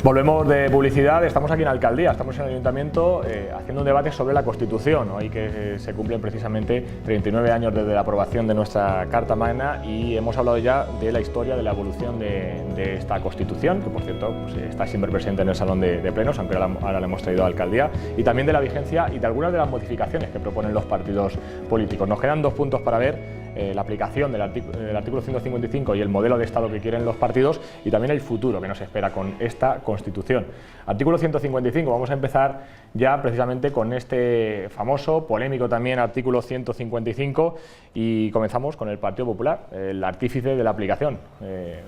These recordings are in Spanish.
Volvemos de publicidad, estamos aquí en Alcaldía, estamos en el Ayuntamiento haciendo un debate sobre la Constitución, hoy que se cumplen precisamente 39 años desde la aprobación de nuestra Carta Magna y hemos hablado ya de la historia, de la evolución de esta Constitución, que por cierto pues, está siempre presente en el Salón de Plenos, aunque ahora la hemos traído a Alcaldía, y también de la vigencia y de algunas de las modificaciones que proponen los partidos políticos. Nos quedan dos puntos para ver. La aplicación del artículo 155 y el modelo de Estado que quieren los partidos y también el futuro que nos espera con esta Constitución. Artículo 155, vamos a empezar ya precisamente con este famoso, polémico también artículo 155 y comenzamos con el Partido Popular, el artífice de la aplicación.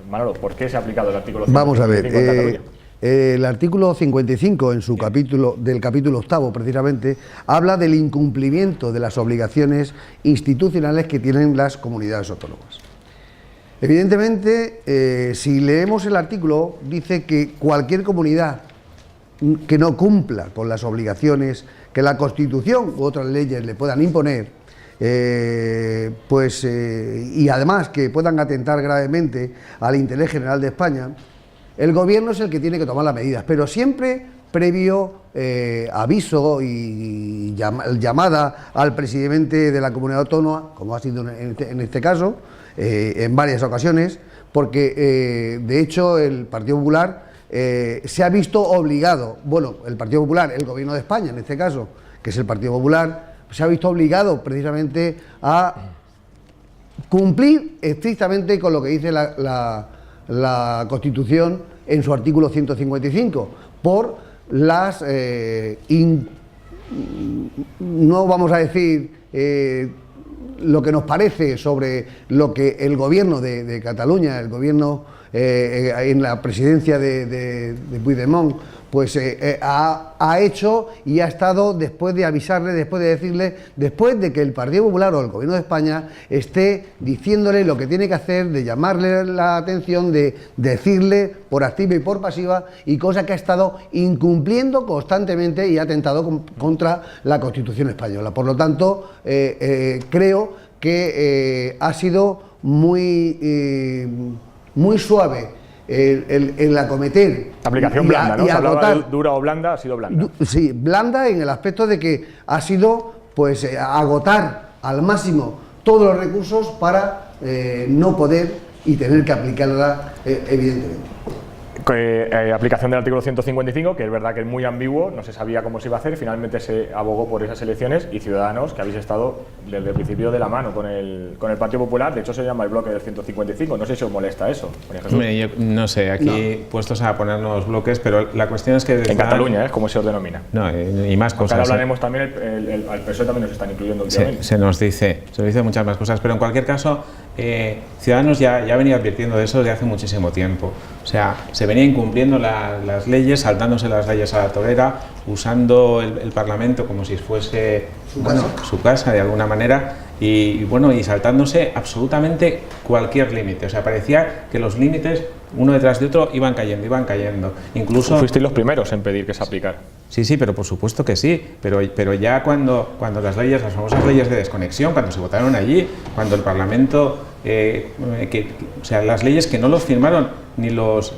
Manolo, ¿por qué se ha aplicado el artículo 155 Vamos a ver, en Cataluña? El artículo 55, en su capítulo, del capítulo octavo precisamente, habla del incumplimiento de las obligaciones institucionales que tienen las comunidades autónomas. Evidentemente, si leemos el artículo, dice que cualquier comunidad que no cumpla con las obligaciones que la Constitución u otras leyes le puedan imponer, y además que puedan atentar gravemente al interés general de España, el Gobierno es el que tiene que tomar las medidas, pero siempre previo aviso y llamada al presidente de la comunidad autónoma, como ha sido en este caso, en varias ocasiones, porque de hecho el Partido Popular se ha visto obligado, bueno, el Partido Popular, el Gobierno de España en este caso, que es el Partido Popular, se ha visto obligado precisamente a cumplir estrictamente con lo que dice la Constitución en su artículo 155, por las, no vamos a decir lo que nos parece sobre lo que el Gobierno de Cataluña, el Gobierno en la presidencia de Puigdemont, pues ha hecho y ha estado después de avisarle, después de decirle, después de que el Partido Popular o el Gobierno de España esté diciéndole lo que tiene que hacer, de llamarle la atención, de decirle por activa y por pasiva, y cosa que ha estado incumpliendo constantemente y ha atentado contra la Constitución española. Por lo tanto, creo que ha sido muy suave el acometer. Aplicación blanda, ¿no? Se hablaba de dura o blanda, ha sido blanda. Sí, blanda en el aspecto de que ha sido pues agotar al máximo todos los recursos para no poder y tener que aplicarla evidentemente. Aplicación del artículo 155, que es verdad que es muy ambiguo, no se sabía cómo se iba a hacer, finalmente se abogó por esas elecciones y Ciudadanos, que habéis estado desde el principio de la mano con el Partido Popular, de hecho se llama el bloque del 155, no sé si os molesta eso. Hombre, yo no sé, aquí puestos a ponernos bloques, pero la cuestión es que... En Cataluña, ¿cómo se os denomina? No, y más cosas. Ahora hablaremos también, al PSOE también nos están incluyendo últimamente. Se nos dice muchas más cosas, pero en cualquier caso, Ciudadanos ya venía advirtiendo de eso desde hace muchísimo tiempo. O sea, se venía incumpliendo las leyes, saltándose las leyes a la torera, usando el Parlamento como si fuese su casa de alguna manera y saltándose absolutamente cualquier límite. O sea, parecía que los límites uno detrás de otro iban cayendo. Incluso fuisteis los primeros en pedir que se aplicara. Sí, pero por supuesto que sí, pero ya cuando las famosas leyes de desconexión, cuando se votaron allí, cuando el Parlamento, o sea, las leyes que no los firmaron ni los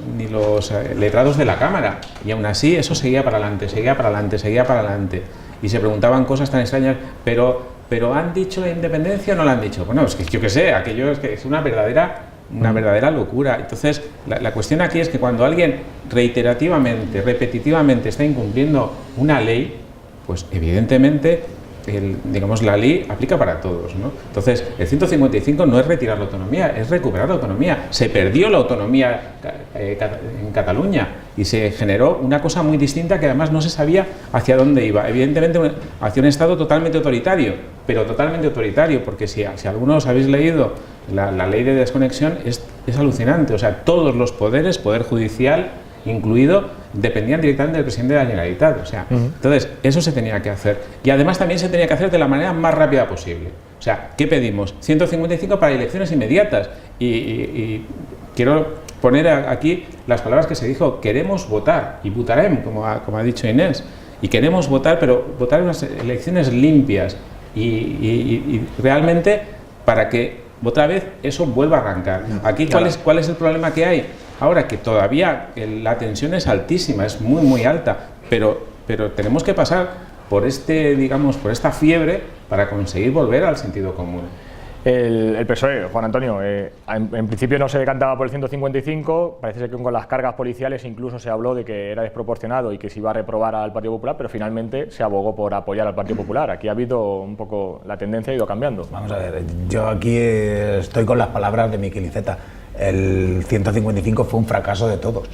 letrados de la Cámara, y aún así eso seguía para adelante, y se preguntaban cosas tan extrañas, pero ¿han dicho la independencia o no la han dicho? Bueno, es que yo qué sé, aquello es una verdadera locura. Entonces, la cuestión aquí es que cuando alguien repetitivamente está incumpliendo una ley, pues evidentemente la ley aplica para todos, ¿no? Entonces, el 155 no es retirar la autonomía, es recuperar la autonomía. Se perdió la autonomía en Cataluña y se generó una cosa muy distinta que además no se sabía hacia dónde iba. Evidentemente, hacia un Estado totalmente autoritario, porque si algunos habéis leído la ley de desconexión, es alucinante. O sea, todos los poderes, poder judicial incluido, dependían directamente del presidente de la Generalitat. O sea, entonces, eso se tenía que hacer. Y además también se tenía que hacer de la manera más rápida posible. O sea, ¿qué pedimos? 155 para elecciones inmediatas. Y quiero poner aquí las palabras que se dijo: queremos votar, y votaremos, como ha dicho Inés. Y queremos votar, pero votar en unas elecciones limpias y realmente para que otra vez eso vuelva a arrancar. Aquí, ¿cuál es el problema que hay? ahora que todavía la tensión es altísima, es muy muy alta, pero tenemos que pasar por por esta fiebre para conseguir volver al sentido común. El PSOE, Juan Antonio, en principio no se decantaba por el 155, parece ser que con las cargas policiales incluso se habló de que era desproporcionado y que se iba a reprobar al Partido Popular, pero finalmente se abogó por apoyar al Partido Popular. Aquí ha habido un poco, la tendencia ha ido cambiando. Vamos a ver, yo aquí estoy con las palabras de Miquel Iceta. El 155 fue un fracaso de todos.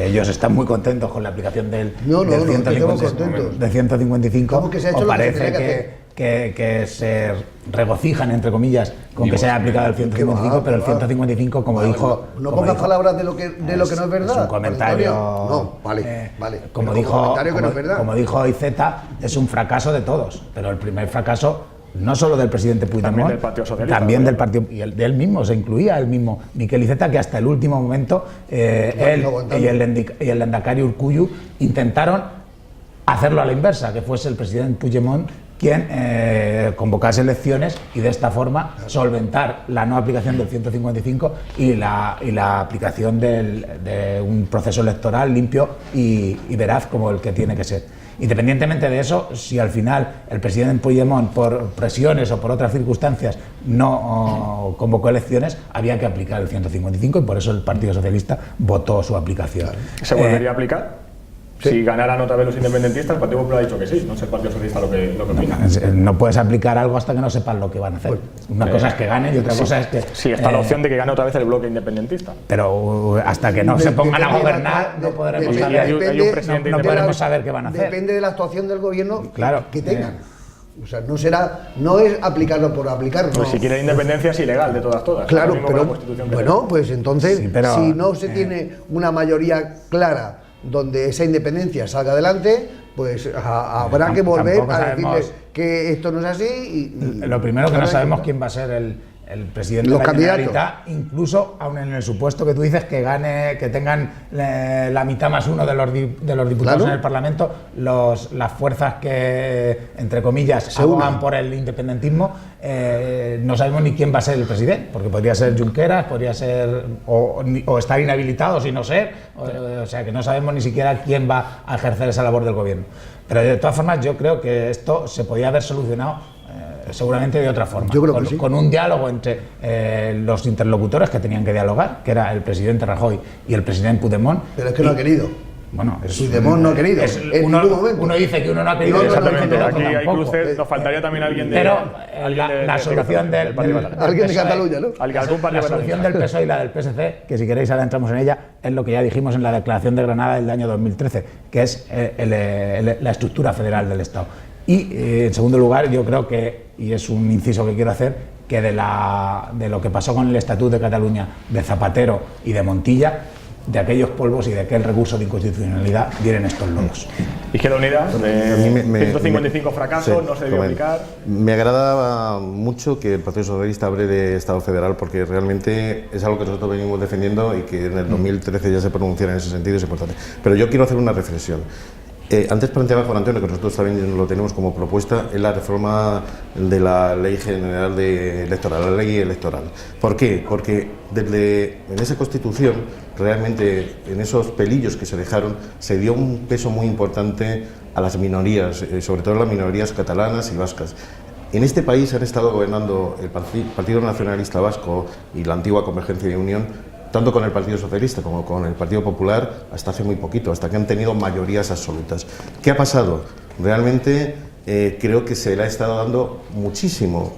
Ellos están muy contentos con la aplicación del 155. ¿Cómo que se ha hecho ¿O lo que parece se tenía que hacer? que se regocijan, entre comillas, con que se haya aplicado el 155, pero el 155, como dijo... No pongas palabras de lo que no es verdad. Es un comentario... No, vale. Como dijo Iceta, es un fracaso de todos, pero el primer fracaso... No solo del presidente Puigdemont, también del Partido Socialista, también del partido, y de él mismo, se incluía él mismo, Miquel Iceta, que hasta el último momento él y el Lehendakari Urkullu intentaron hacerlo a la inversa, que fuese el presidente Puigdemont quien convocase elecciones y de esta forma solventar la no aplicación del 155 y la aplicación de un proceso electoral limpio y veraz como el que tiene que ser. Independientemente de eso, si al final el presidente Puigdemont, por presiones o por otras circunstancias, no convocó elecciones, había que aplicar el 155 y por eso el Partido Socialista votó su aplicación. ¿Se volvería a aplicar? Sí. Si ganaran otra vez los independentistas, el Partido Popular ha dicho que sí, no sé el Partido Socialista lo que opina. No puedes aplicar algo hasta que no sepas lo que van a hacer. Una cosa es que ganen y otra cosa es que... Sí, está la opción de que gane otra vez el bloque independentista. Pero hasta que no se pongan a gobernar, no podremos saber qué van a hacer. Depende de la actuación del gobierno que tengan. O sea, no es aplicarlo por aplicarlo. Pues si quiere independencia es ilegal de todas. Claro, pero bueno, pues entonces, si no se tiene una mayoría clara donde esa independencia salga adelante, pues habrá que volver a decirles que esto no es así. Lo primero que no sabemos quién va a ser el presidente de la Generalitat, incluso aun en el supuesto que tú dices que tengan la mitad más uno de los diputados en el Parlamento, las fuerzas que, entre comillas, se abogan por el independentismo, no sabemos ni quién va a ser el presidente, porque podría ser Junqueras, podría ser o estar inhabilitado si no ser, o sea que no sabemos ni siquiera quién va a ejercer esa labor del gobierno. Pero de todas formas yo creo que esto se podía haber solucionado seguramente de otra forma, con un diálogo entre los interlocutores que tenían que dialogar, que era el presidente Rajoy y el presidente Puigdemont. Pero es que no ha querido. Bueno, Puigdemont no ha querido. Uno dice que uno no ha querido. Exactamente, aquí hay cruces, nos faltaría también alguien de... Pero la solución del alguien de Cataluña, ¿no? La solución del PSOE y la del PSC, que si queréis ahora entramos en ella, es lo que ya dijimos en la Declaración de Granada del año 2013, que es la estructura federal del Estado. Y en segundo lugar, yo creo que, y es un inciso que quiero hacer, que de lo que pasó con el Estatut de Cataluña de Zapatero y de Montilla, de aquellos polvos y de aquel recurso de inconstitucionalidad vienen estos lodos. Izquierda Unida, 155 fracasos, no se debió aplicar. Me agrada mucho que el Partido Socialista hable de Estado federal, porque realmente es algo que nosotros venimos defendiendo y que en el 2013 ya se pronunciara en ese sentido, es importante. Pero yo quiero hacer una reflexión. Antes planteaba Juan Antonio, que nosotros también lo tenemos como propuesta, es la reforma de la Ley General Electoral, la ley electoral. ¿Por qué? Porque en esa Constitución, realmente en esos pelillos que se dejaron, se dio un peso muy importante a las minorías, sobre todo a las minorías catalanas y vascas. En este país han estado gobernando el Partido Nacionalista Vasco y la antigua Convergencia y Unión, tanto con el Partido Socialista como con el Partido Popular, hasta hace muy poquito, hasta que han tenido mayorías absolutas. ¿Qué ha pasado? Realmente creo que se le ha estado dando muchísimo.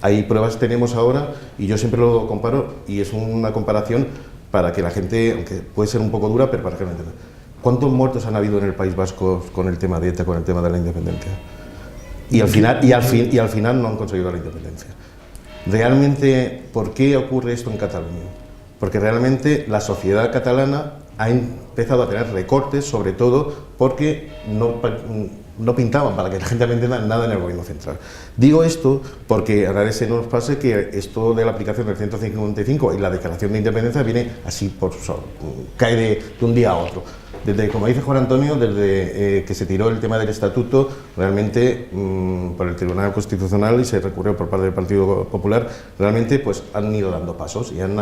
Hay pruebas tenemos ahora, y yo siempre lo comparo, y es una comparación para que la gente, aunque puede ser un poco dura, pero para que lo entienda. ¿Cuántos muertos han habido en el País Vasco con el tema de ETA, con el tema de la independencia? Y al final no han conseguido la independencia. Realmente, ¿por qué ocurre esto en Cataluña? Porque realmente la sociedad catalana ha empezado a tener recortes, sobre todo porque no pintaban, para que la gente me entienda, nada en el gobierno central. Digo esto porque a veces se nos pasa que esto de la aplicación del 155 y la declaración de independencia viene así, cae de un día a otro. Desde, como dice Juan Antonio, desde que se tiró el tema del estatuto, realmente por el Tribunal Constitucional y se recurrió por parte del Partido Popular, realmente pues han ido dando pasos y han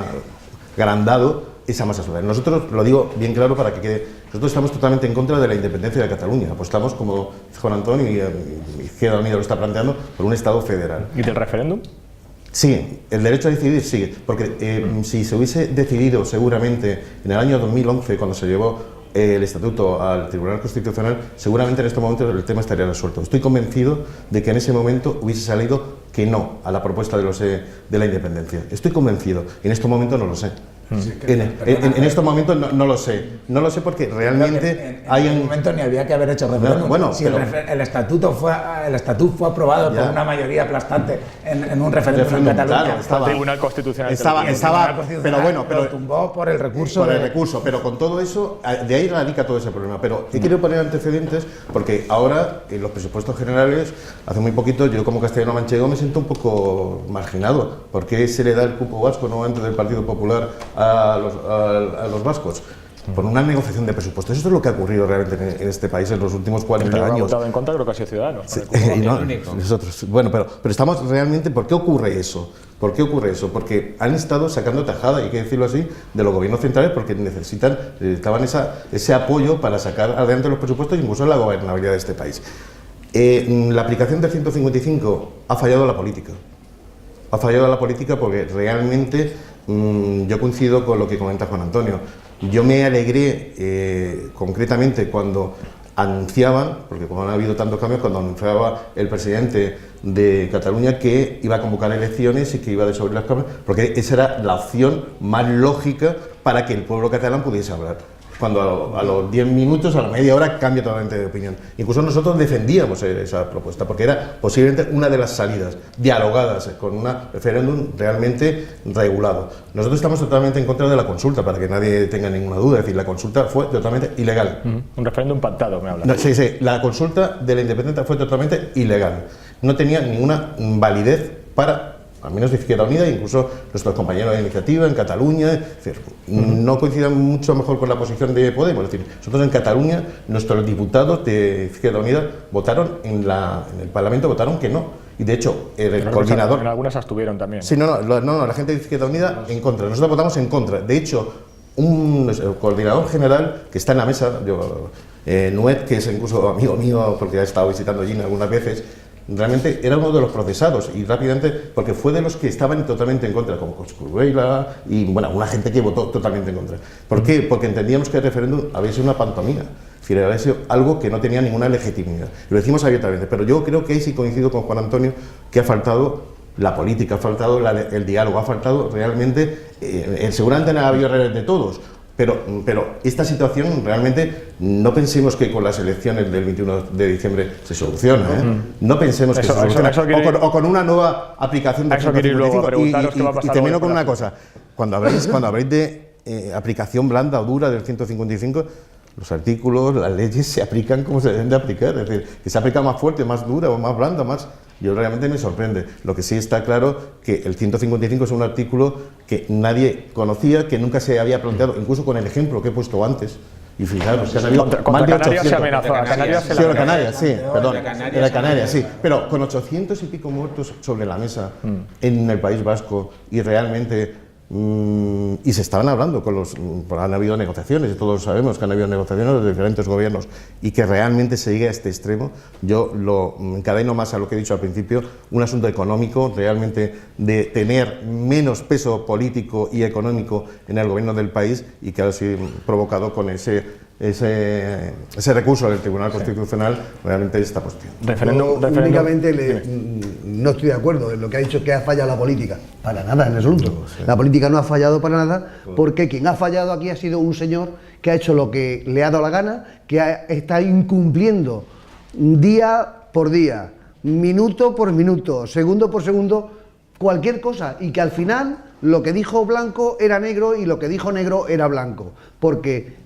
agrandado esa masa social. Nosotros, lo digo bien claro para que quede, nosotros estamos totalmente en contra de la independencia de Cataluña. Apostamos, como Juan Antonio y Izquierda Unida lo está planteando, por un Estado federal. ¿Y del referéndum? Sí, el derecho a decidir sigue, porque si se hubiese decidido seguramente en el año 2011, cuando se llevó el estatuto al Tribunal Constitucional, seguramente en este momento el tema estaría resuelto. Estoy convencido de que en ese momento hubiese salido que no a la propuesta de la independencia. Estoy convencido, y en este momento no lo sé. Sí, en estos momentos no lo sé. No lo sé porque realmente en este momento ni había que haber hecho referéndum. Bueno, si el estatuto fue aprobado por una mayoría aplastante en un referéndum en Cataluña. Claro, estaba, el Tribunal Constitucional. Pero bueno, pero tumbó por el recurso. Por el recurso, pero con todo eso, de ahí radica todo ese problema. Pero he querido poner antecedentes porque ahora, en los presupuestos generales, hace muy poquito, yo como castellano manchego me siento un poco marginado. ¿Por qué se le da el cupo vasco nuevamente del Partido Popular a los vascos? Por una negociación de presupuestos. Eso es lo que ha ocurrido realmente en este país en los últimos 40 años. Ha votado en contra, creo que ha sido Ciudadanos. Sí, nosotros. Bueno, pero estamos realmente... ¿Por qué ocurre eso? ¿Por qué ocurre eso? Porque han estado sacando tajada, hay que decirlo así, de los gobiernos centrales porque necesitaban ese apoyo para sacar adelante los presupuestos e incluso la gobernabilidad de este país. La aplicación del 155 ha fallado la política. Ha fallado la política porque realmente yo coincido con lo que comenta Juan Antonio. Yo me alegré concretamente cuando anunciaban, porque como han habido tantos cambios, cuando anunciaba el presidente de Cataluña que iba a convocar elecciones y que iba a disolver las cámaras, porque esa era la opción más lógica para que el pueblo catalán pudiese hablar. Cuando a los 10 minutos, a la media hora, cambia totalmente de opinión. Incluso nosotros defendíamos esa propuesta, porque era posiblemente una de las salidas dialogadas con un referéndum realmente regulado. Nosotros estamos totalmente en contra de la consulta, para que nadie tenga ninguna duda. Es decir, la consulta fue totalmente ilegal. Un referéndum pactado, me habla. No, sí, la consulta de la independencia fue totalmente ilegal. No tenía ninguna validez para... al menos de Izquierda Unida, incluso nuestros compañeros de iniciativa en Cataluña, es decir, no coinciden mucho mejor con la posición de Podemos. Es decir, nosotros en Cataluña, nuestros diputados de Izquierda Unida votaron en el Parlamento, votaron que no. Y de hecho, el coordinador... En algunas abstuvieron también. Sí, no, la gente de Izquierda Unida en contra. Nosotros votamos en contra. De hecho, el coordinador general que está en la mesa, Nuet, que es incluso amigo mío, porque ha estado visitando allí algunas veces, realmente era uno de los procesados y rápidamente, porque fue de los que estaban totalmente en contra, como Coscuruela y bueno, una gente que votó totalmente en contra. ¿Por qué? Porque entendíamos que el referéndum había sido una pantomima, es decir, había sido algo que no tenía ninguna legitimidad. Lo decimos abiertamente, pero yo creo que ahí sí coincido con Juan Antonio que ha faltado la política, ha faltado el diálogo, ha faltado realmente, seguramente no ha habido errores de todos. Pero esta situación realmente no pensemos que con las elecciones del 21 de diciembre se soluciona. No pensemos que se soluciona. O con una nueva aplicación de 155. Y termino con una cosa. Cuando habléis de aplicación blanda o dura del 155, los artículos, las leyes se aplican como se deben de aplicar. Es decir, que se aplica más fuerte, más dura o más blanda, más... Yo realmente me sorprende. Lo que sí está claro que el 155 es un artículo que nadie conocía, que nunca se había planteado, incluso con el ejemplo que he puesto antes. Y fijaros, que han habido más de 800. Se amenazó, a Canarias se la Canarias, sí, perdón, de Canarias, sí. Pero con 800 y pico muertos sobre la mesa en el País Vasco y realmente... y se estaban hablando han habido negociaciones, y todos sabemos que han habido negociaciones de diferentes gobiernos, y que realmente se llegue a este extremo. Yo lo encadeno más a lo que he dicho al principio, un asunto económico, realmente de tener menos peso político y económico en el gobierno del país, y que ha sido provocado con ese recurso del Tribunal Constitucional, realmente esta cuestión. Únicamente no estoy de acuerdo en lo que ha dicho, que ha fallado la política. Para nada, en absoluto. La política no ha fallado para nada, porque quien ha fallado aquí ha sido un señor que ha hecho lo que le ha dado la gana, que está incumpliendo día por día, minuto por minuto, segundo por segundo, cualquier cosa, y que al final lo que dijo blanco era negro y lo que dijo negro era blanco. Porque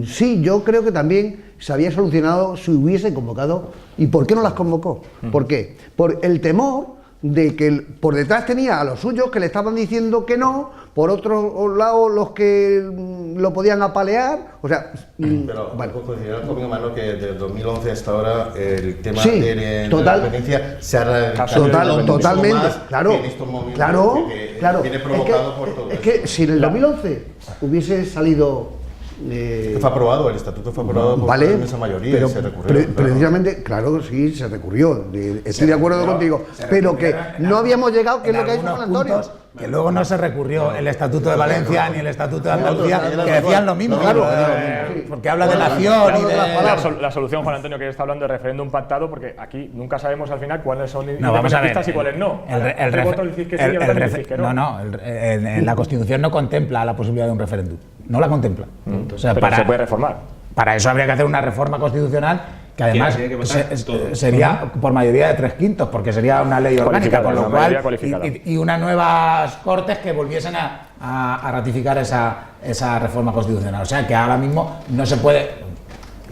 sí, yo creo que también se había solucionado si hubiese convocado. ¿Y por qué no las convocó? ¿Por qué? Por el temor de que por detrás tenía a los suyos que le estaban diciendo que no, por otro lado los que lo podían apalear, o sea... Pero bueno. considerar conmigo, Mano, que desde 2011 hasta ahora el tema Sí, de total. la independencia se ha radicalizado Totalmente, más claro, en estos momentos claro, que claro. viene provocado por todo es esto. que si en el 2011 hubiese salido... Fue aprobado, el estatuto fue aprobado por vale, una inmensa mayoría pero y se recurrió. precisamente, claro, sí, se recurrió, estoy de acuerdo contigo, pero que no habíamos llegado, que es lo que ha dicho Juan Antonio. Que luego no se recurrió el Estatuto de Valencia ni el Estatuto de Andalucía, que decían lo mismo, claro, porque habla de nación y de... La solución, Juan Antonio, que está hablando de referéndum pactado, porque aquí nunca sabemos al final cuáles son independentistas y cuáles no. En la Constitución no contempla la posibilidad de un referéndum, no la contempla. O sea, pero se puede reformar. Para eso habría que hacer una reforma constitucional que además sería por mayoría de 3/5, porque sería una ley orgánica, con lo cual y unas nuevas cortes que volviesen a ratificar esa reforma constitucional. O sea que ahora mismo no se puede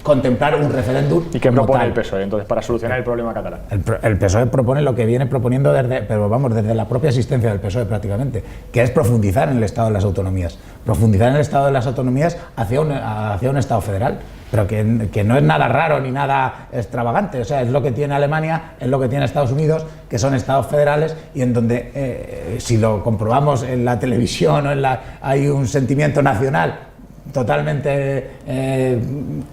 contemplar un referéndum. ¿Y qué propone el PSOE entonces para solucionar el problema catalán? El PSOE propone lo que viene proponiendo desde la propia existencia del PSOE prácticamente, que es profundizar en el Estado de las autonomías, profundizar en el Estado de las autonomías hacia un Estado federal, pero que no es nada raro ni nada extravagante. O sea, es lo que tiene Alemania, es lo que tiene Estados Unidos, que son estados federales y en donde, si lo comprobamos en la televisión o hay un sentimiento nacional totalmente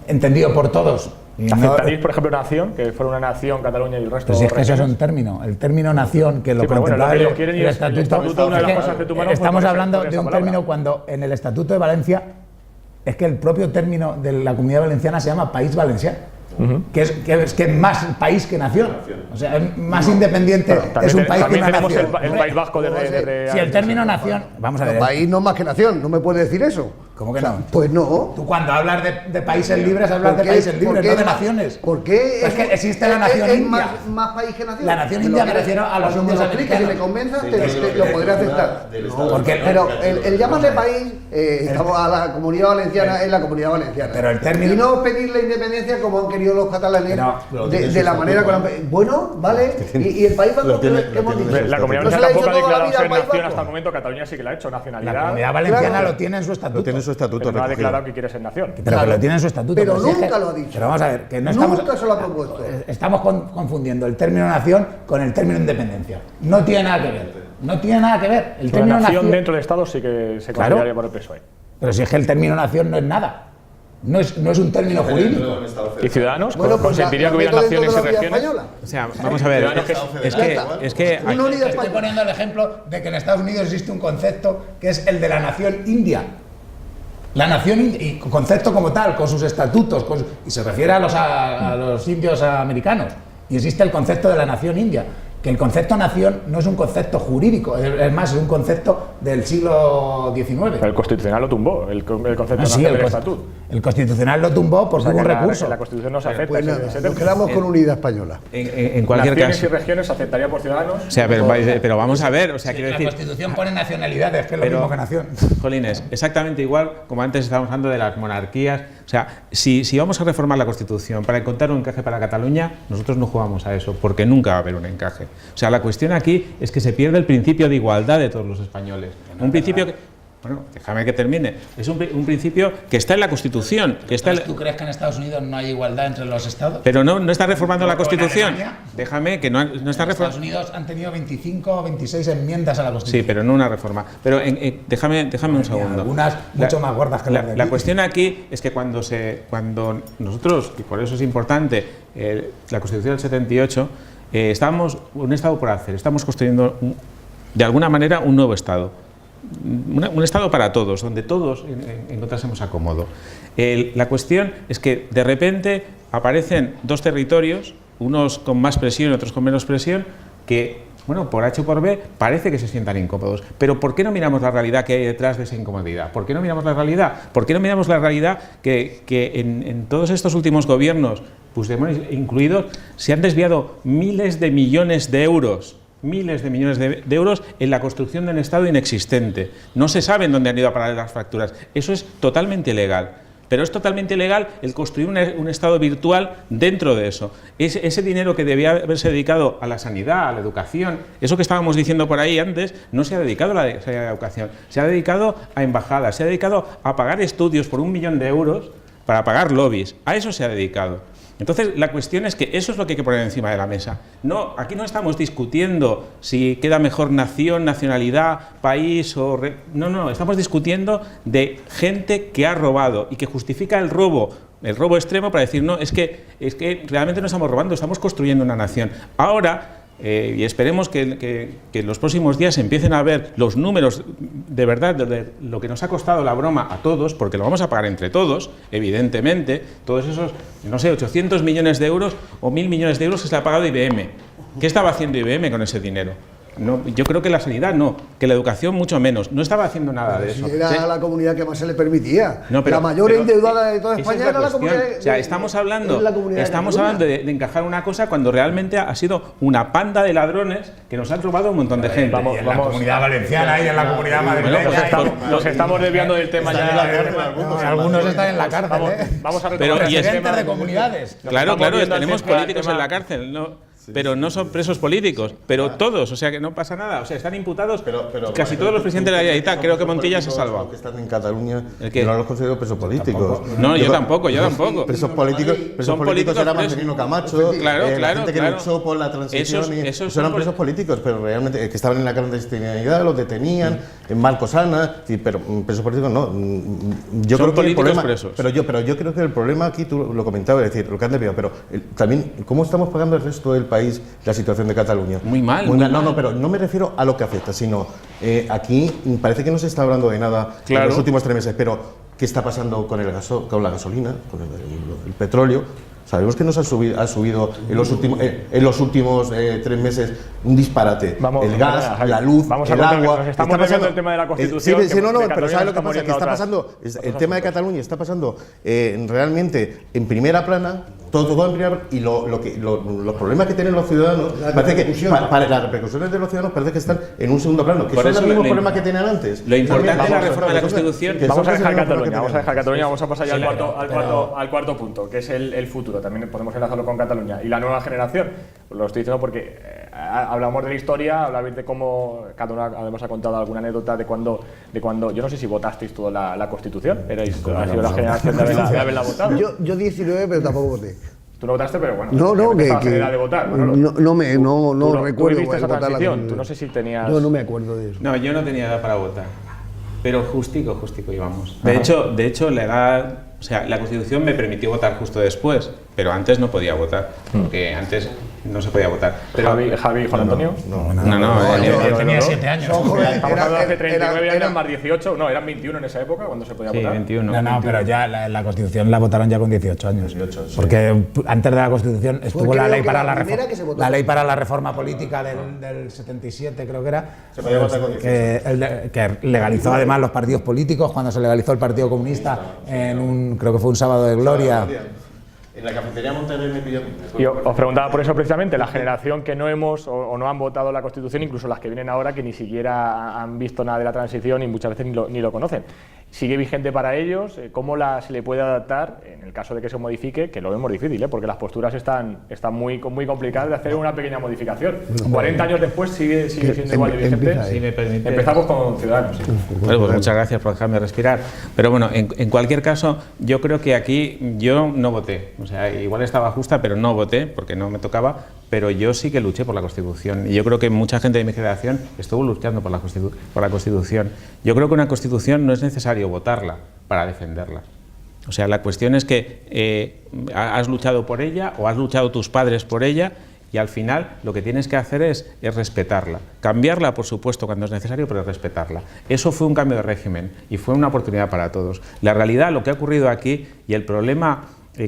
entendido por todos. ¿Aceptaréis, por ejemplo, nación, que fuera una nación Cataluña y el resto? Pero si es que eso es un término, el término nación, que lo contemplaba el Estatuto, estamos hablando de un término cuando en el Estatuto de Valencia es que el propio término de la Comunidad Valenciana se llama País Valenciano. Que es más país que nación. O sea, es más independiente, es un país que una nación. El País Vasco desde si el término nación... Vamos a ver. País no más que nación, no me puedes decir eso. ¿Cómo que no? Pues no. Tú cuando hablas de países libres, hablas de países libres, no de naciones. ¿Por qué? Es que existe la nación india. Más país que nación. La nación india me refiero a los indios americanos. Si me convenza, lo podré aceptar. Pero el llamarle país, estamos a la Comunidad Valenciana, es la Comunidad Valenciana. Pero el término... Y no pedir la independencia como han querido los catalanes, de la manera con la... Bueno, vale. Y el País Vasco, ¿qué hemos dicho? La Comunidad Valenciana tampoco ha declarado ser nación hasta el momento. Cataluña sí que la ha hecho nacionalidad. La Comunidad Valenciana lo tiene en su estatuto. Lo tiene en su estatuto. No ha declarado que quiere ser nación. Pero que lo tiene en su estatuto. Pero nunca lo ha dicho. Pero vamos a ver, que no nunca se lo ha propuesto. Estamos confundiendo el término nación con el término independencia. No tiene nada que ver. No tiene nada que ver. El término nación dentro del Estado sí que se consideraría por el PSOE. Pero si es que el término nación no es nada. No es un término jurídico. ¿Y Ciudadanos? ¿Consentiría que hubiera naciones y regiones? O sea, vamos a ver, es que estoy poniendo el ejemplo de que en Estados Unidos existe un concepto que es el de la nación india. La nación india, y concepto como tal, con sus estatutos, y se refiere a los indios americanos. Y existe el concepto de la nación india. Que el concepto nación no es un concepto jurídico, es más, es un concepto del siglo XIX. Pero el Constitucional lo tumbó, el concepto nación del estatuto. El Constitucional lo tumbó porque hubo un recurso. La Constitución no se acepta. Pues nada, nos quedamos con Unidad Española. En cualquier caso. Naciones y regiones se aceptaría por Ciudadanos. O sea, pero vamos a ver, o sea, quiero decir. La Constitución pone nacionalidades, que es lo mismo que nación. Jolines, exactamente igual como antes estábamos hablando de las monarquías. O sea, si vamos a reformar la Constitución para encontrar un encaje para Cataluña, nosotros no jugamos a eso, porque nunca va a haber un encaje. O sea, la cuestión aquí es que se pierde el principio de igualdad de todos los españoles. Un principio que... Bueno, déjame que termine. Es un principio que está en la Constitución. Que está ¿Tú crees que en Estados Unidos no hay igualdad entre los estados? Pero no está reformando la Constitución. Déjame que no está reformando. Estados Unidos han tenido 25 o 26 enmiendas a la Constitución. Sí, pero no una reforma. Pero déjame un segundo. Algunas mucho más gordas que las de aquí. La cuestión aquí es que cuando nosotros, y por eso es importante, la Constitución del 78, estábamos un Estado por hacer. Estamos construyendo, de alguna manera, un nuevo Estado. Un Estado para todos, donde todos encontrásemos acomodo. La cuestión es que de repente aparecen dos territorios, unos con más presión y otros con menos presión, que, bueno, por H o por B, parece que se sientan incómodos. Pero ¿por qué no miramos la realidad que hay detrás de esa incomodidad? ¿Por qué no miramos la realidad? ¿Por qué no miramos la realidad que en todos estos últimos gobiernos, Puigdemont incluidos, se han desviado miles de millones de euros en la construcción de un Estado inexistente? No se sabe en dónde han ido a parar las facturas. Eso es totalmente ilegal. pero es totalmente ilegal el construir un Estado virtual dentro de eso. Ese dinero que debía haberse dedicado a la sanidad, a la educación, eso que estábamos diciendo por ahí antes, no se ha dedicado a la educación, se ha dedicado a embajadas, se ha dedicado a pagar estudios por 1 millón de euros para pagar lobbies, a eso se ha dedicado. Entonces, la cuestión es que eso es lo que hay que poner encima de la mesa. No, aquí no estamos discutiendo si queda mejor nación, nacionalidad, país o... No, estamos discutiendo de gente que ha robado y que justifica el robo extremo para decir, no, es que realmente no estamos robando, estamos construyendo una nación. Ahora... y esperemos que en los próximos días empiecen a ver los números de verdad de lo que nos ha costado la broma a todos, porque lo vamos a pagar entre todos, evidentemente, todos esos, no sé, 800 millones de euros o 1.000 millones de euros que se le ha pagado IBM. ¿Qué estaba haciendo IBM con ese dinero? No, yo creo que la sanidad no, que la educación mucho menos. No estaba haciendo nada de eso. Era la comunidad que más se le permitía. No, la mayor endeudada de toda España era la comunidad. O sea, estamos hablando de encajar una cosa cuando realmente ha sido una panda de ladrones que nos han robado un montón de gente. Vamos, en la comunidad valenciana y en la comunidad madrileña. Nos estamos desviando del tema ya. Algunos están en la cárcel. Vamos a retomar el tema de comunidades. Claro, tenemos políticos en la cárcel, ¿no? Pero no son presos políticos, pero todos, o sea que no pasa nada, o sea, están imputados casi todos los presidentes de la Generalitat. Creo que Montilla se ha salvado. Los que están en Cataluña, yo no los considero presos políticos. No, yo tampoco. Presos políticos era Marcelino Camacho, la gente que luchó por la transición, esos eran presos políticos, pero realmente que estaban en la clandestinidad, los detenían, en Marcosana, pero presos políticos no. Yo creo que el problema, pero yo creo que el problema aquí, tú lo comentabas, es decir, lo que han desviado, pero también, ¿cómo estamos pagando el resto del país la situación de Cataluña? Muy mal. No, pero no me refiero a lo que afecta, sino aquí parece que no se está hablando de nada en los últimos 3 meses, pero ¿qué está pasando con la gasolina, con el petróleo? Sabemos que nos ha subido en los últimos 3 meses un disparate. El gas, la luz, el agua. Nos estamos pasando el tema de la Constitución. Pero ¿sabes lo que pasa? Que está pasando, el tema de Cataluña está pasando realmente en primera plana, todo en primera plana, y los problemas que tienen los ciudadanos, parece que para las repercusiones de los ciudadanos parece que están en un segundo plano, que son los mismos problemas que tenían antes. Lo importante es la reforma de la Constitución. Vamos a dejar Cataluña, vamos a pasar ya al cuarto punto, que es el futuro. También podemos enlazarlo con Cataluña y la nueva generación. Lo estoy diciendo porque hablamos de la historia, hablamos de cómo cada uno además ha contado alguna anécdota de cuando yo no sé si votasteis toda la Constitución, ha sido la generación de haberla votado. Yo 19, pero tampoco voté. Tú no votaste, pero bueno. No, estabas en edad de votar. No recuerdo. ¿Tú viste esa transición? Tú no sé si tenías... No me acuerdo de eso. No, yo no tenía edad para votar. Pero justico íbamos. De hecho, la edad... O sea, la Constitución me permitió votar justo después, pero antes no podía votar, porque antes no se podía votar. Pero Javi y Juan Antonio. Yo tenía 7 años. Estamos hablando de hace 39 años más 18. No, eran 21 en esa época cuando se podía votar. 21. No, pero ya la Constitución la votaron ya con 18 años. Porque antes de la Constitución estuvo la ley para la reforma política del 77, creo que era. Se podía votar con 18. Que legalizó además los partidos políticos cuando se legalizó el Partido Comunista creo que fue un sábado de gloria. En la cafetería Monterrey me pilló. Yo os preguntaba por eso precisamente, la generación que no hemos o no han votado la Constitución, incluso las que vienen ahora, que ni siquiera han visto nada de la transición y muchas veces ni lo conocen. ¿Sigue vigente para ellos? ¿Cómo se le puede adaptar en el caso de que se modifique? Que lo vemos difícil, porque las posturas están muy complicadas de hacer una pequeña modificación. 40 años después sigue siendo igual de vigente. Si me permite. Empezamos con Ciudadanos. Bueno, pues muchas gracias por dejarme respirar. Pero bueno, en cualquier caso, yo creo que aquí yo no voté. O sea, igual estaba justa, pero no voté porque no me tocaba. Pero yo sí que luché por la Constitución. Y yo creo que mucha gente de mi generación estuvo luchando por la Constitución. Yo creo que una Constitución no es necesario votarla para defenderla. O sea, la cuestión es que has luchado por ella o has luchado tus padres por ella y al final lo que tienes que hacer es respetarla. Cambiarla, por supuesto, cuando es necesario, pero respetarla. Eso fue un cambio de régimen y fue una oportunidad para todos. La realidad, lo que ha ocurrido aquí y el problema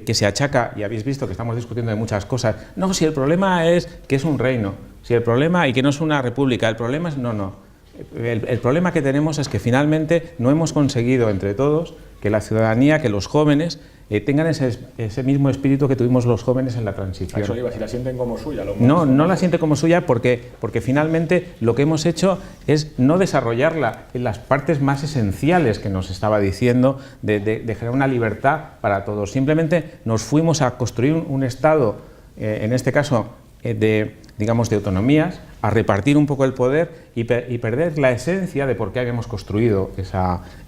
que se achaca, y habéis visto que estamos discutiendo de muchas cosas, no, si el problema es que es un reino, si el problema y que no es una república, el problema es no. El problema que tenemos es que finalmente no hemos conseguido entre todos que la ciudadanía, que los jóvenes tengan ese mismo espíritu que tuvimos los jóvenes en la transición. Eso iba, si la sienten como suya. No la siente como suya porque finalmente lo que hemos hecho es no desarrollarla en las partes más esenciales que nos estaba diciendo de generar una libertad para todos. Simplemente nos fuimos a construir un Estado, en este caso, de autonomías, a repartir un poco el poder y perder la esencia de por qué habíamos construido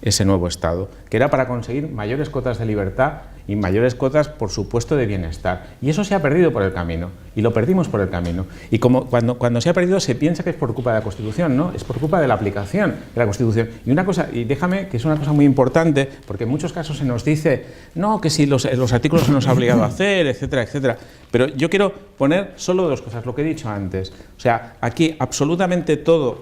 ese nuevo Estado, que era para conseguir mayores cotas de libertad y mayores cotas, por supuesto, de bienestar. Y eso se ha perdido por el camino, y lo perdimos por el camino. Y cuando se ha perdido se piensa que es por culpa de la Constitución, ¿no? Es por culpa de la aplicación de la Constitución. Y una cosa, y déjame, que es una cosa muy importante, porque en muchos casos se nos dice, no, que si los artículos se nos ha obligado a hacer, etcétera, etcétera. Pero yo quiero poner solo dos cosas, lo que he dicho antes. O sea, aquí absolutamente todos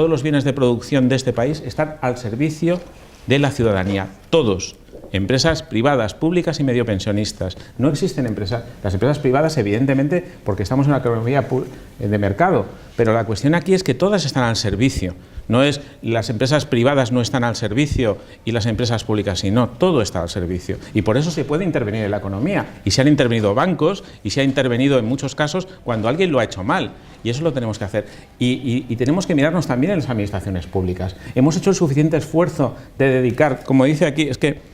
los bienes de producción de este país están al servicio de la ciudadanía, todos. Empresas privadas, públicas y medio pensionistas. No existen las empresas privadas, evidentemente, porque estamos en una economía de mercado, pero la cuestión aquí es que todas están al servicio. No es las empresas privadas no están al servicio y las empresas públicas sí, no, todo está al servicio. Y por eso se puede intervenir en la economía. Y se han intervenido bancos y se ha intervenido en muchos casos cuando alguien lo ha hecho mal. Y eso lo tenemos que hacer. Y tenemos que mirarnos también en las administraciones públicas. Hemos hecho el suficiente esfuerzo de dedicar, como dice aquí, es que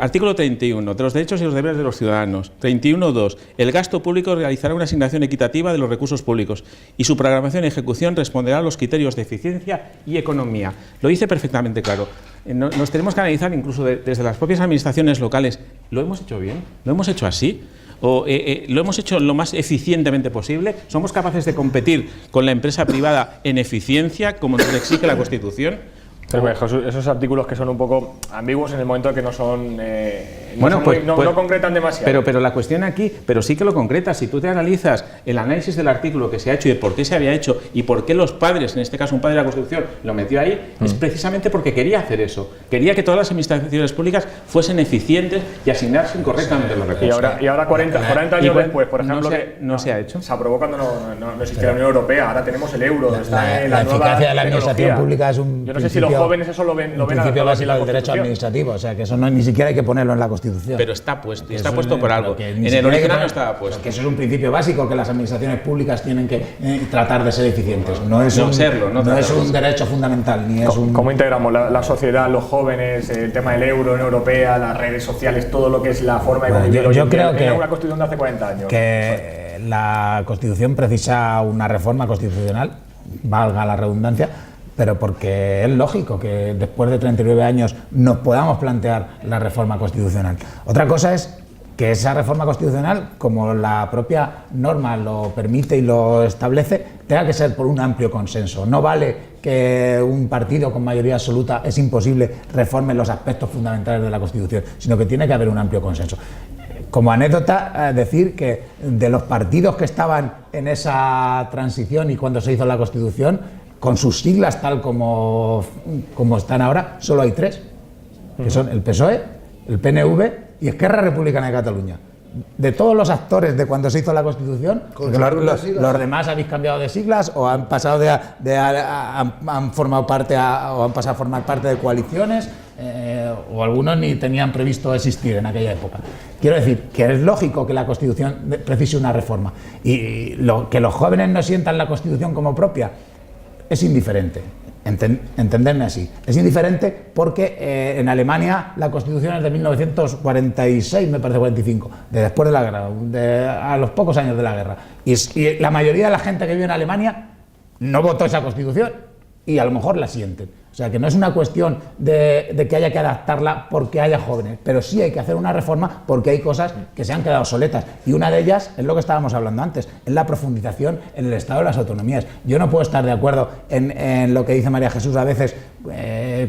artículo 31, de los derechos y los deberes de los ciudadanos. 31.2. El gasto público realizará una asignación equitativa de los recursos públicos y su programación y ejecución responderá a los criterios de eficiencia y economía. Lo dice perfectamente claro. Nos tenemos que analizar incluso desde las propias administraciones locales. ¿Lo hemos hecho bien? ¿Lo hemos hecho así? ¿O lo hemos hecho lo más eficientemente posible? ¿Somos capaces de competir con la empresa privada en eficiencia, como nos exige la Constitución? Pero, Jesús, esos artículos que son un poco ambiguos en el momento de que no son no concretan demasiado. Pero la cuestión aquí, pero sí que lo concreta. Si tú te analizas el análisis del artículo que se ha hecho y de por qué se había hecho y por qué los padres, en este caso un padre de la Constitución, lo metió ahí, es precisamente porque quería hacer eso. Quería que todas las administraciones públicas fuesen eficientes y asignasen correctamente los recursos. Y ahora 40 años después, por ejemplo, no se ha hecho. Se aprobó cuando no existía la Unión Europea. Ahora tenemos el euro. La eficacia de la administración pública es un Yo no sé si los jóvenes eso lo ven a principio básico del derecho administrativo, o sea que eso ni siquiera hay que ponerlo en la Constitución. Pero está puesto, y está puesto por algo. En el original no estaba puesto. Que eso es un principio básico, que las administraciones públicas tienen que tratar de ser eficientes. No es un derecho fundamental. Ni es ¿Cómo integramos la sociedad, los jóvenes, el tema del euro, Unión Europea, las redes sociales, todo lo que es la forma de vivir? Yo creo que una Constitución de hace 40 años. Que la Constitución precisa una reforma constitucional, valga la redundancia, pero porque es lógico que después de 39 años nos podamos plantear la reforma constitucional. Otra cosa es que esa reforma constitucional, como la propia norma lo permite y lo establece, tenga que ser por un amplio consenso. No vale que un partido con mayoría absoluta, es imposible, reforme los aspectos fundamentales de la Constitución, sino que tiene que haber un amplio consenso. Como anécdota, decir que de los partidos que estaban en esa transición y cuando se hizo la Constitución, con sus siglas tal como están ahora, solo hay 3, que son el PSOE, el PNV y Esquerra Republicana de Cataluña. De todos los actores de cuando se hizo la Constitución, los demás habéis cambiado de siglas o han pasado han formado parte o han pasado a formar parte de coaliciones, o algunos ni tenían previsto existir en aquella época. Quiero decir que es lógico que la Constitución precise una reforma, y que los jóvenes no sientan la Constitución como propia es indiferente. Entenderme así. Es indiferente porque en Alemania la Constitución es de 1946, me parece, 45, después de la guerra, a los pocos años de la guerra. Y la mayoría de la gente que vive en Alemania no votó esa Constitución y a lo mejor la sienten. O sea, que no es una cuestión de que haya que adaptarla porque haya jóvenes, pero sí hay que hacer una reforma porque hay cosas que se han quedado obsoletas. Y una de ellas es lo que estábamos hablando antes, es la profundización en el Estado de las autonomías. Yo no puedo estar de acuerdo en lo que dice María Jesús a veces,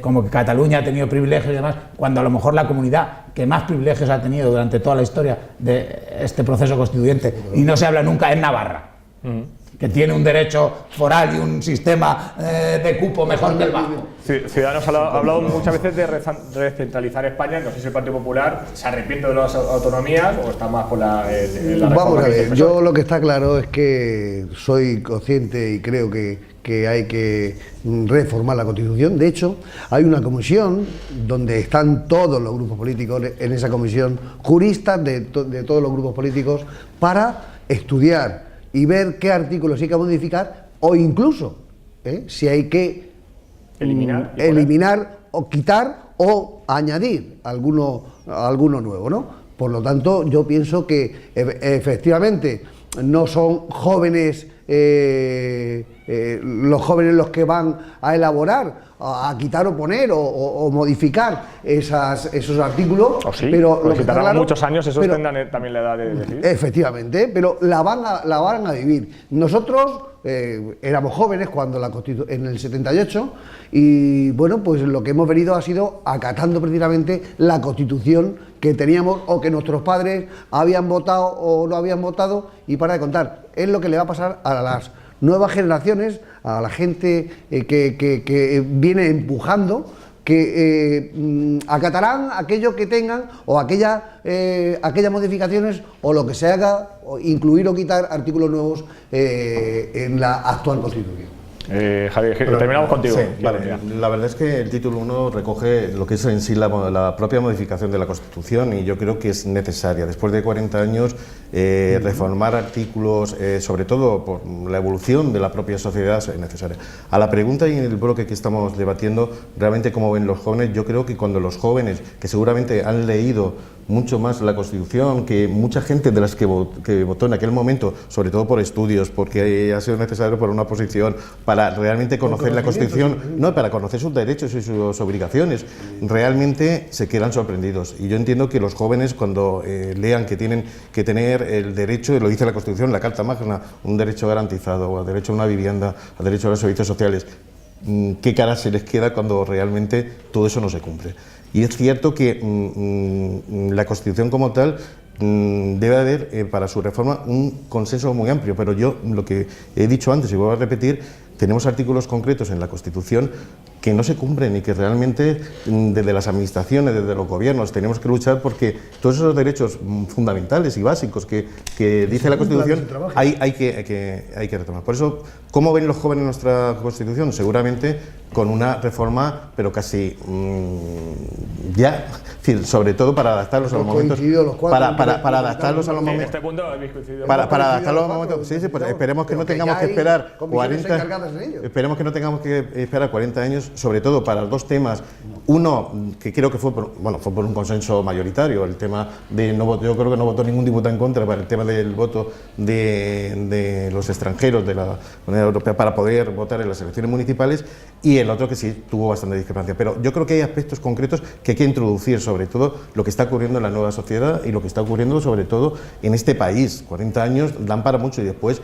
como que Cataluña ha tenido privilegios y demás, cuando a lo mejor la comunidad que más privilegios ha tenido durante toda la historia de este proceso constituyente, y no se habla nunca, es Navarra. que tiene un derecho foral y un sistema de cupo mejor que el vasco. Ciudadanos ha hablado muchas veces de recentralizar España. No sé si el Partido Popular se arrepiente de las autonomías o está más por la Vamos a ver, yo lo que está claro es que soy consciente y creo que hay que reformar la Constitución. De hecho, hay una comisión donde están todos los grupos políticos, en esa comisión, juristas de todos los grupos políticos, para estudiar y ver qué artículos hay que modificar o incluso si hay que eliminar o quitar o añadir alguno nuevo, ¿no? Por lo tanto, yo pienso que efectivamente no son jóvenes los jóvenes los que van a elaborar, a quitar o poner o modificar esos artículos, sí, pero lo que si tardan claro, muchos años, esos tendrán también la edad de decidir. Efectivamente, pero la van a vivir. Nosotros éramos jóvenes cuando en el 78 y bueno, pues lo que hemos venido ha sido acatando precisamente la Constitución que teníamos o que nuestros padres habían votado o no habían votado, y para de contar, es lo que le va a pasar a las nuevas generaciones, a la gente que viene empujando, que acatarán aquello que tengan o aquellas modificaciones o lo que se haga, o incluir o quitar artículos nuevos en la actual Constitución. Javier, terminamos contigo. Sí, vale. La verdad es que el título 1 recoge lo que es en sí la propia modificación de la Constitución, y yo creo que es necesaria. Después de 40 años, reformar artículos, sobre todo por la evolución de la propia sociedad, es necesaria. A la pregunta y en el bloque que estamos debatiendo, realmente cómo ven los jóvenes, yo creo que cuando los jóvenes, que seguramente han leído mucho más la Constitución que mucha gente de las que votó en aquel momento, sobre todo por estudios, porque ha sido necesario por una posición, para realmente conocer la Constitución, no, para conocer sus derechos y sus obligaciones, realmente se quedan sorprendidos. Y yo entiendo que los jóvenes, cuando lean que tienen que tener el derecho, y lo dice la Constitución, la Carta Magna, un derecho garantizado, o derecho a una vivienda, al derecho a los servicios sociales, ¿qué cara se les queda cuando realmente todo eso no se cumple? Y es cierto que la Constitución como tal debe haber para su reforma un consenso muy amplio, pero yo lo que he dicho antes y vuelvo a repetir, tenemos artículos concretos en la Constitución que no se cumplen y que realmente desde las administraciones, desde los gobiernos, tenemos que luchar porque todos esos derechos fundamentales y básicos que dice la Constitución hay que retomar. Por eso, ¿cómo ven los jóvenes nuestra Constitución? Seguramente con una reforma, pero casi ya, sobre todo para adaptarlos a los momentos. Para adaptarlos a los momentos. Para adaptarlos a los momentos. Sí, pues esperemos que no tengamos que esperar 40. Esperemos que no tengamos que esperar 40 años, sobre todo para dos temas. Uno, que creo que fue por un consenso mayoritario, el tema de no voto, yo creo que no votó ningún diputado en contra para el tema del voto de los extranjeros de la Unión Europea para poder votar en las elecciones municipales, y el otro que sí tuvo bastante discrepancia. Pero yo creo que hay aspectos concretos que hay que introducir, sobre todo lo que está ocurriendo en la nueva sociedad y lo que está ocurriendo sobre todo en este país. 40 años dan para mucho y después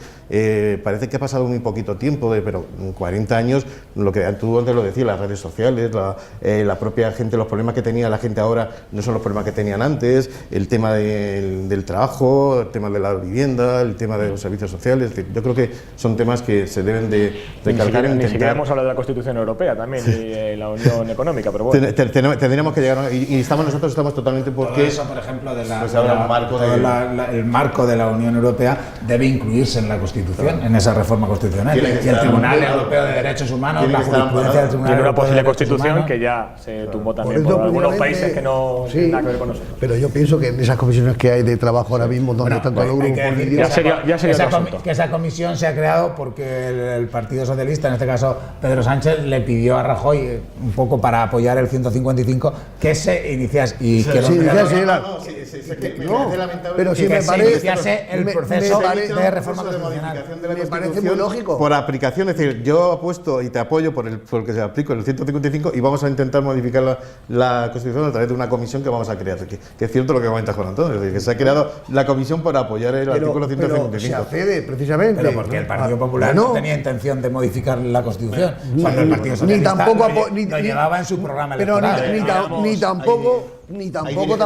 parece que ha pasado muy poquito tiempo, pero 40 años, lo que tú antes lo decías, las redes sociales, la propia gente, los problemas que tenía la gente ahora no son los problemas que tenían antes, el tema del trabajo, el tema de la vivienda, el tema de los servicios sociales. Yo creo que son temas que se deben de recalcar. Ni siquiera hemos hablado de la Constitución Europea también, y la Unión Económica, pero bueno. Tendríamos que llegar, y nosotros estamos totalmente porque... Todo eso, por ejemplo, el marco de la Unión Europea debe incluirse en la Constitución, en esa reforma constitucional. Y el Tribunal Europeo de Derechos Humanos, la jurisprudencia del Tribunal tiene una posible de constitución que ya se tumbó también por algunos países que no tienen nada que ver con nosotros. Pero yo pienso que en esas comisiones que hay de trabajo ahora mismo, donde están todos los grupos políticos, que esa comisión se ha creado porque el Partido Socialista, en este caso Pedro Sánchez, le pidió a Rajoy, un poco para apoyar el 155, que se iniciase pero si me parece el proceso de reforma constitucional. Me parece muy lógico. Por aplicación, es decir, yo apuesto y te apoyo por el que se aplique el 155 y vamos a intentar modificar la Constitución a través de una comisión que vamos a crear. Que es cierto lo que comentas, Juan Antonio, es decir, que se ha creado la comisión para apoyar el artículo 155. Pero se accede precisamente. Pero porque el Partido Popular no tenía intención de modificar la Constitución. Cuando el Partido Socialista lo llevaba en su programa electoral. Ni tampoco ni tampoco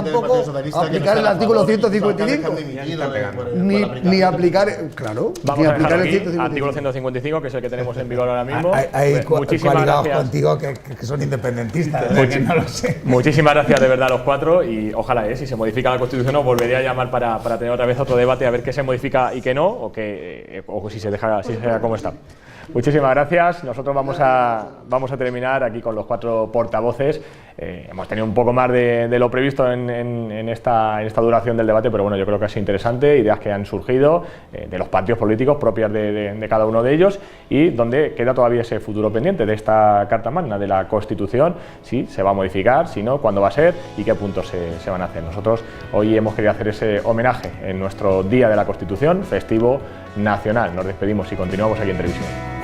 aplicar el artículo 155. Ni aplicar, claro, vamos ni a aplicar el aquí, 155. artículo 155, que es el que tenemos en vigor ahora mismo. Hay Muchísimas gracias contigo que son independentistas, que no lo sé. Muchísimas gracias de verdad a los cuatro y ojalá, si se modifica la Constitución, os volveré a llamar para tener otra vez otro debate a ver qué se modifica y qué no, o si se deja como está. Muchísimas gracias. Nosotros vamos a terminar aquí con los cuatro portavoces. Hemos tenido un poco más de lo previsto en esta duración del debate, pero bueno, yo creo que ha sido interesante, ideas que han surgido de los partidos políticos propias de cada uno de ellos y donde queda todavía ese futuro pendiente de esta Carta Magna, de la Constitución, si se va a modificar, si no, cuándo va a ser y qué puntos se van a hacer. Nosotros hoy hemos querido hacer ese homenaje en nuestro Día de la Constitución, festivo nacional. Nos despedimos y continuamos aquí en televisión.